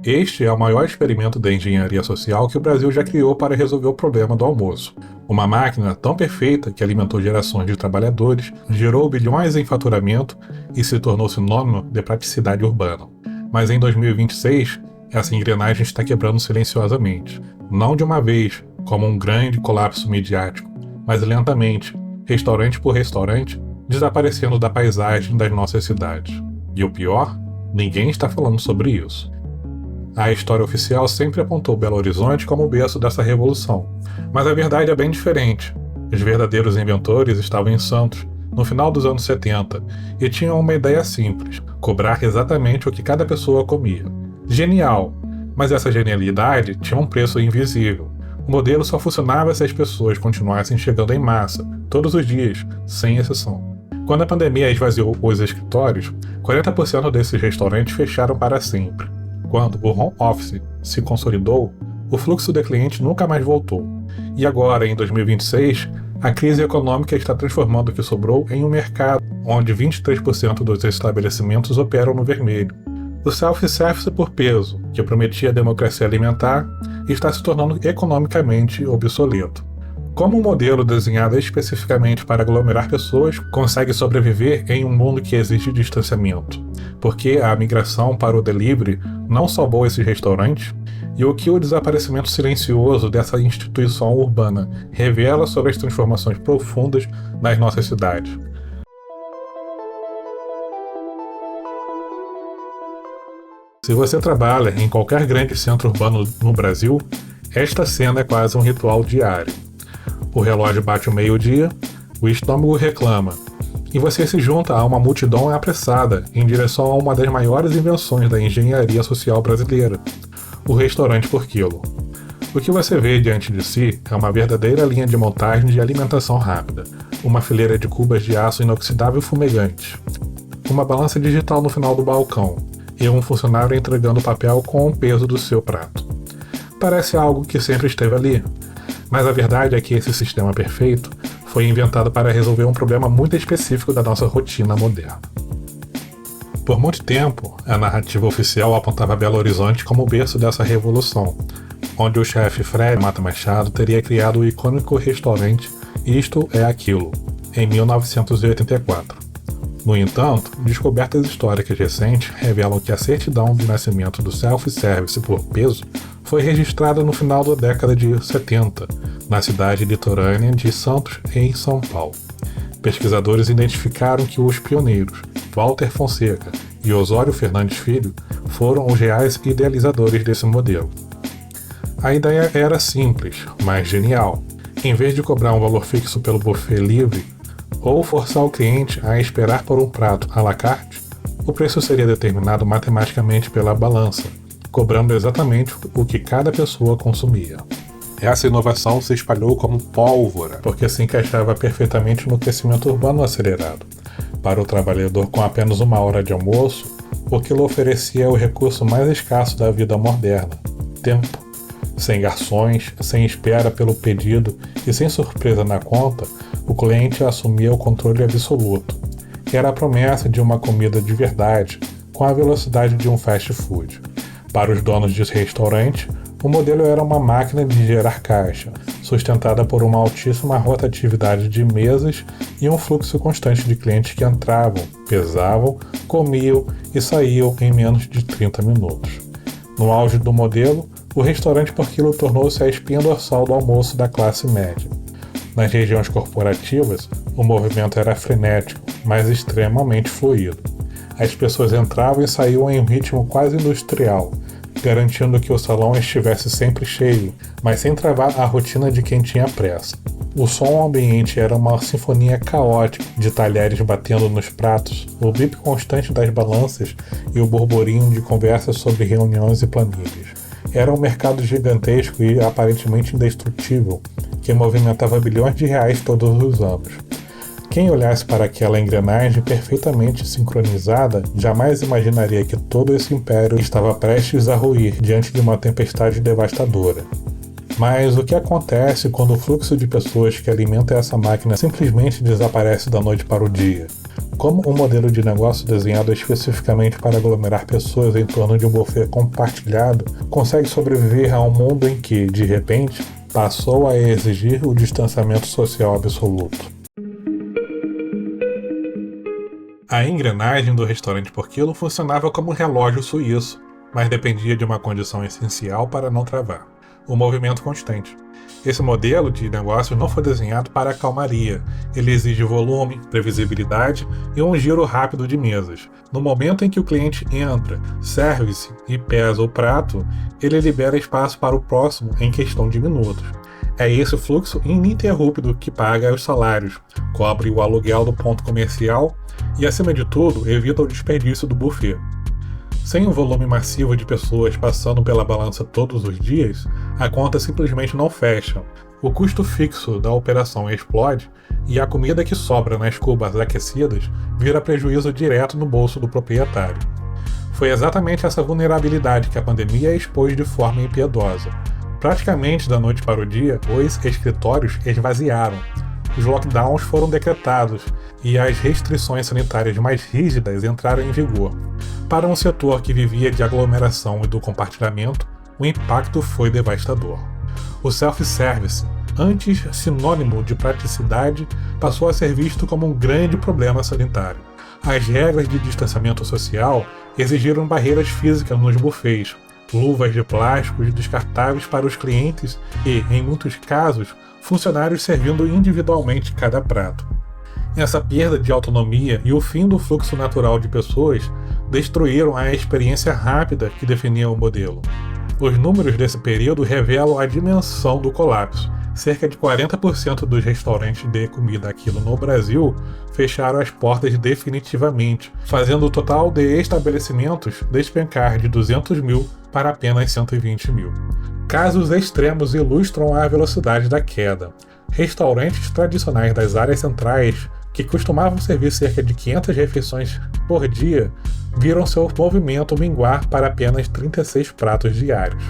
Este é o maior experimento da engenharia social que o Brasil já criou para resolver o problema do almoço. Uma máquina tão perfeita que alimentou gerações de trabalhadores, gerou bilhões em faturamento e se tornou sinônimo de praticidade urbana. Mas em 2026, essa engrenagem está quebrando silenciosamente. Não de uma vez, como um grande colapso midiático, mas lentamente, restaurante por restaurante, desaparecendo da paisagem das nossas cidades. E o pior? Ninguém está falando sobre isso. A história oficial sempre apontou Belo Horizonte como o berço dessa revolução, mas a verdade é bem diferente. Os verdadeiros inventores estavam em Santos, no final dos anos 70, e tinham uma ideia simples: cobrar exatamente o que cada pessoa comia. Genial, mas essa genialidade tinha um preço invisível. O modelo só funcionava se as pessoas continuassem chegando em massa, todos os dias, sem exceção. Quando a pandemia esvaziou os escritórios, 40% desses restaurantes fecharam para sempre. Quando o home office se consolidou, o fluxo de clientes nunca mais voltou. E agora, em 2026, a crise econômica está transformando o que sobrou em um mercado onde 23% dos estabelecimentos operam no vermelho. O self-service por peso, que prometia democracia alimentar, está se tornando economicamente obsoleto. Como um modelo desenhado especificamente para aglomerar pessoas consegue sobreviver em um mundo que exige distanciamento? Porque a migração para o delivery não salvou esses restaurantes? E o que o desaparecimento silencioso dessa instituição urbana revela sobre as transformações profundas nas nossas cidades? Se você trabalha em qualquer grande centro urbano no Brasil, esta cena é quase um ritual diário. O relógio bate o meio-dia, o estômago reclama, e você se junta a uma multidão apressada em direção a uma das maiores invenções da engenharia social brasileira, o restaurante por quilo. O que você vê diante de si é uma verdadeira linha de montagem de alimentação rápida, uma fileira de cubas de aço inoxidável fumegantes, uma balança digital no final do balcão e um funcionário entregando papel com o peso do seu prato. Parece algo que sempre esteve ali, mas a verdade é que esse sistema perfeito foi inventado para resolver um problema muito específico da nossa rotina moderna. Por muito tempo, a narrativa oficial apontava Belo Horizonte como o berço dessa revolução, onde o chefe Fred Mata Machado teria criado o icônico restaurante Isto é Aquilo, em 1984. No entanto, descobertas históricas recentes revelam que a certidão de nascimento do self-service por peso foi registrada no final da década de 70, na cidade litorânea de Santos, em São Paulo. Pesquisadores identificaram que os pioneiros, Walter Fonseca e Osório Fernandes Filho, foram os reais idealizadores desse modelo. A ideia era simples, mas genial. Em vez de cobrar um valor fixo pelo buffet livre, ou forçar o cliente a esperar por um prato à la carte, o preço seria determinado matematicamente pela balança, cobrando exatamente o que cada pessoa consumia. Essa inovação se espalhou como pólvora, porque se encaixava perfeitamente no crescimento urbano acelerado. Para o trabalhador com apenas 1 hora de almoço, o quilo oferecia o recurso mais escasso da vida moderna: tempo. Sem garçons, sem espera pelo pedido e sem surpresa na conta, o cliente assumia o controle absoluto. Era a promessa de uma comida de verdade, com a velocidade de um fast food. Para os donos de restaurante, o modelo era uma máquina de gerar caixa, sustentada por uma altíssima rotatividade de mesas e um fluxo constante de clientes que entravam, pesavam, comiam e saíam em menos de 30 minutos. No auge do modelo, o restaurante por quilo tornou-se a espinha dorsal do almoço da classe média. Nas regiões corporativas, o movimento era frenético, mas extremamente fluido. As pessoas entravam e saíam em um ritmo quase industrial, garantindo que o salão estivesse sempre cheio, mas sem travar a rotina de quem tinha pressa. O som ambiente era uma sinfonia caótica de talheres batendo nos pratos, o bip constante das balanças e o burburinho de conversas sobre reuniões e planilhas. Era um mercado gigantesco e aparentemente indestrutível, que movimentava bilhões de reais todos os anos. Quem olhasse para aquela engrenagem perfeitamente sincronizada jamais imaginaria que todo esse império estava prestes a ruir diante de uma tempestade devastadora. Mas o que acontece quando o fluxo de pessoas que alimenta essa máquina simplesmente desaparece da noite para o dia? Como um modelo de negócio desenhado especificamente para aglomerar pessoas em torno de um buffet compartilhado consegue sobreviver a um mundo em que, de repente, passou a exigir o distanciamento social absoluto? A engrenagem do restaurante por quilo funcionava como um relógio suíço, mas dependia de uma condição essencial para não travar: o movimento constante. Esse modelo de negócio não foi desenhado para a calmaria. Ele exige volume, previsibilidade e um giro rápido de mesas. No momento em que o cliente entra, serve-se e pesa o prato, ele libera espaço para o próximo em questão de minutos. É esse fluxo ininterrupto que paga os salários, cobre o aluguel do ponto comercial e, acima de tudo, evita o desperdício do buffet. Sem um volume massivo de pessoas passando pela balança todos os dias, a conta simplesmente não fecha. O custo fixo da operação explode e a comida que sobra nas cubas aquecidas vira prejuízo direto no bolso do proprietário. Foi exatamente essa vulnerabilidade que a pandemia expôs de forma impiedosa. Praticamente da noite para o dia, os escritórios esvaziaram. Os lockdowns foram decretados e as restrições sanitárias mais rígidas entraram em vigor. Para um setor que vivia de aglomeração e do compartilhamento, o impacto foi devastador. O self-service, antes sinônimo de praticidade, passou a ser visto como um grande problema sanitário. As regras de distanciamento social exigiram barreiras físicas nos buffets, luvas de plástico descartáveis para os clientes e, em muitos casos, funcionários servindo individualmente cada prato. Essa perda de autonomia e o fim do fluxo natural de pessoas destruíram a experiência rápida que definia o modelo. Os números desse período revelam a dimensão do colapso. Cerca de 40% dos restaurantes de comida a quilo no Brasil fecharam as portas definitivamente, fazendo o total de estabelecimentos despencar de 200 mil para apenas 120 mil. Casos extremos ilustram a velocidade da queda. Restaurantes tradicionais das áreas centrais, que costumavam servir cerca de 500 refeições por dia, viram seu movimento minguar para apenas 36 pratos diários.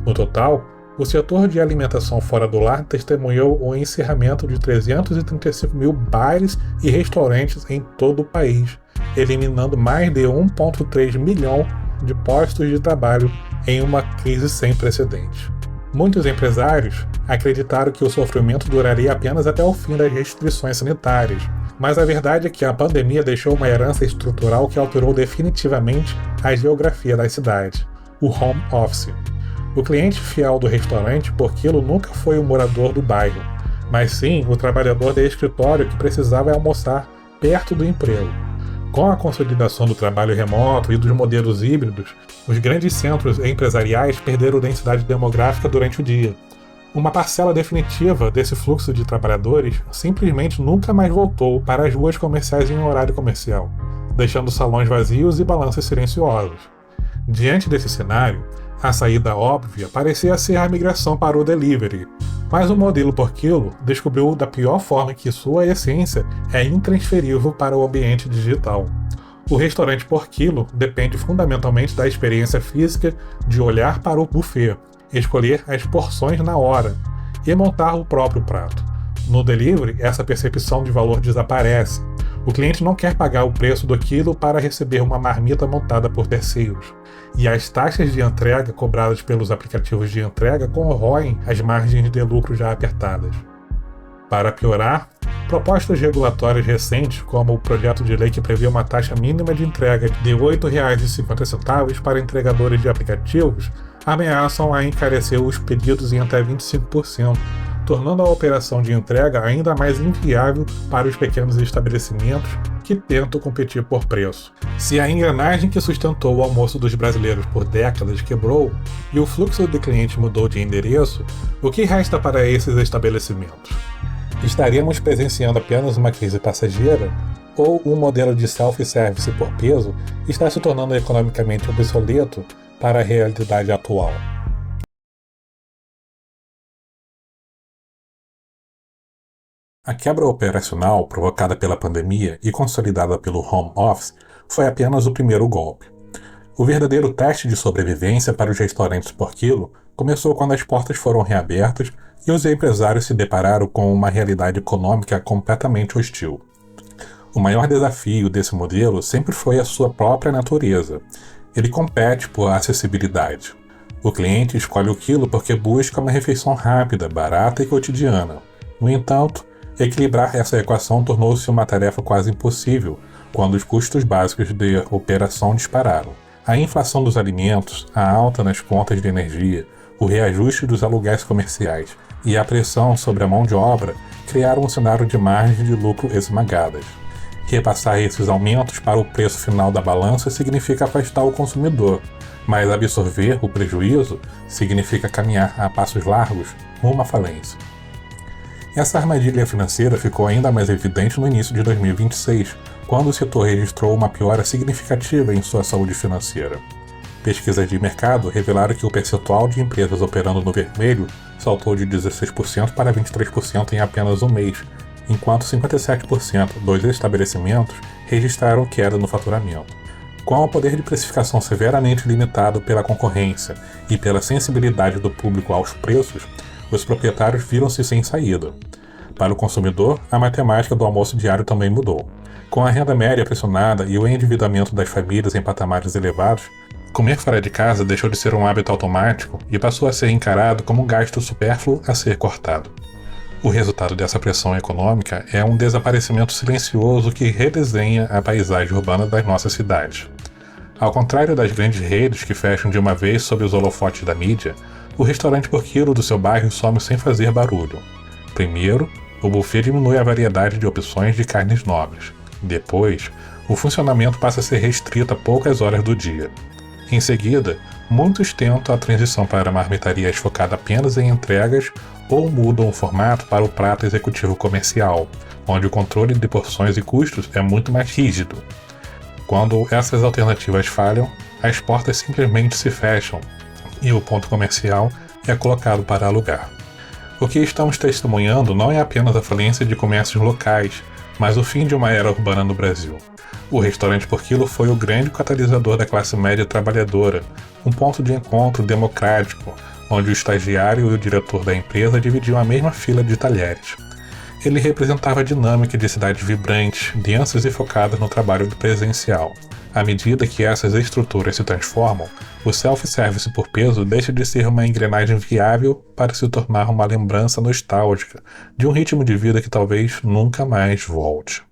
No total, o setor de alimentação fora do lar testemunhou o encerramento de 335 mil bares e restaurantes em todo o país, eliminando mais de 1,3 milhão de postos de trabalho em uma crise sem precedentes. Muitos empresários acreditaram que o sofrimento duraria apenas até o fim das restrições sanitárias, mas a verdade é que a pandemia deixou uma herança estrutural que alterou definitivamente a geografia das cidades: o home office. O cliente fiel do restaurante por quilo nunca foi o morador do bairro, mas sim o trabalhador de escritório que precisava almoçar perto do emprego. Com a consolidação do trabalho remoto e dos modelos híbridos, os grandes centros empresariais perderam densidade demográfica durante o dia. Uma parcela definitiva desse fluxo de trabalhadores simplesmente nunca mais voltou para as ruas comerciais em horário comercial, deixando salões vazios e balanças silenciosos. Diante desse cenário, a saída óbvia parecia ser a migração para o delivery, mas o modelo por quilo descobriu da pior forma que sua essência é intransferível para o ambiente digital. O restaurante por quilo depende fundamentalmente da experiência física de olhar para o buffet, escolher as porções na hora e montar o próprio prato. No delivery, essa percepção de valor desaparece. O cliente não quer pagar o preço do quilo para receber uma marmita montada por terceiros. E as taxas de entrega cobradas pelos aplicativos de entrega corroem as margens de lucro já apertadas. Para piorar, propostas regulatórias recentes, como o projeto de lei que prevê uma taxa mínima de entrega de R$ 8,50 para entregadores de aplicativos, ameaçam a encarecer os pedidos em até 25%, tornando a operação de entrega ainda mais inviável para os pequenos estabelecimentos que tentam competir por preço. Se a engrenagem que sustentou o almoço dos brasileiros por décadas quebrou e o fluxo de clientes mudou de endereço, o que resta para esses estabelecimentos? Estaríamos presenciando apenas uma crise passageira? Ou um modelo de self-service por peso está se tornando economicamente obsoleto para a realidade atual? A quebra operacional provocada pela pandemia e consolidada pelo home office foi apenas o primeiro golpe. O verdadeiro teste de sobrevivência para os restaurantes por quilo começou quando as portas foram reabertas e os empresários se depararam com uma realidade econômica completamente hostil. O maior desafio desse modelo sempre foi a sua própria natureza. Ele compete por acessibilidade. O cliente escolhe o quilo porque busca uma refeição rápida, barata e cotidiana. No entanto, equilibrar essa equação tornou-se uma tarefa quase impossível quando os custos básicos de operação dispararam. A inflação dos alimentos, a alta nas contas de energia, o reajuste dos aluguéis comerciais e a pressão sobre a mão de obra criaram um cenário de margens de lucro esmagadas. Repassar esses aumentos para o preço final da balança significa afastar o consumidor, mas absorver o prejuízo significa caminhar a passos largos rumo à falência. Essa armadilha financeira ficou ainda mais evidente no início de 2026, quando o setor registrou uma piora significativa em sua saúde financeira. Pesquisas de mercado revelaram que o percentual de empresas operando no vermelho saltou de 16% para 23% em apenas um mês, enquanto 57% dos estabelecimentos registraram queda no faturamento. Com o poder de precificação severamente limitado pela concorrência e pela sensibilidade do público aos preços, os proprietários viram-se sem saída. Para o consumidor, a matemática do almoço diário também mudou. Com a renda média pressionada e o endividamento das famílias em patamares elevados, comer fora de casa deixou de ser um hábito automático e passou a ser encarado como um gasto supérfluo a ser cortado. O resultado dessa pressão econômica é um desaparecimento silencioso que redesenha a paisagem urbana das nossas cidades. Ao contrário das grandes redes que fecham de uma vez sob os holofotes da mídia, o restaurante por quilo do seu bairro some sem fazer barulho. Primeiro, o buffet diminui a variedade de opções de carnes nobres. Depois, o funcionamento passa a ser restrito a poucas horas do dia. Em seguida, muitos tentam a transição para marmitarias focada apenas em entregas ou mudam o formato para o prato executivo comercial, onde o controle de porções e custos é muito mais rígido. Quando essas alternativas falham, as portas simplesmente se fecham e o ponto comercial é colocado para alugar. O que estamos testemunhando não é apenas a falência de comércios locais, mas o fim de uma era urbana no Brasil. O restaurante por quilo foi o grande catalisador da classe média trabalhadora, um ponto de encontro democrático, onde o estagiário e o diretor da empresa dividiam a mesma fila de talheres. Ele representava a dinâmica de cidades vibrantes, densas e focadas no trabalho presencial. À medida que essas estruturas se transformam, o self-service por peso deixa de ser uma engrenagem viável para se tornar uma lembrança nostálgica de um ritmo de vida que talvez nunca mais volte.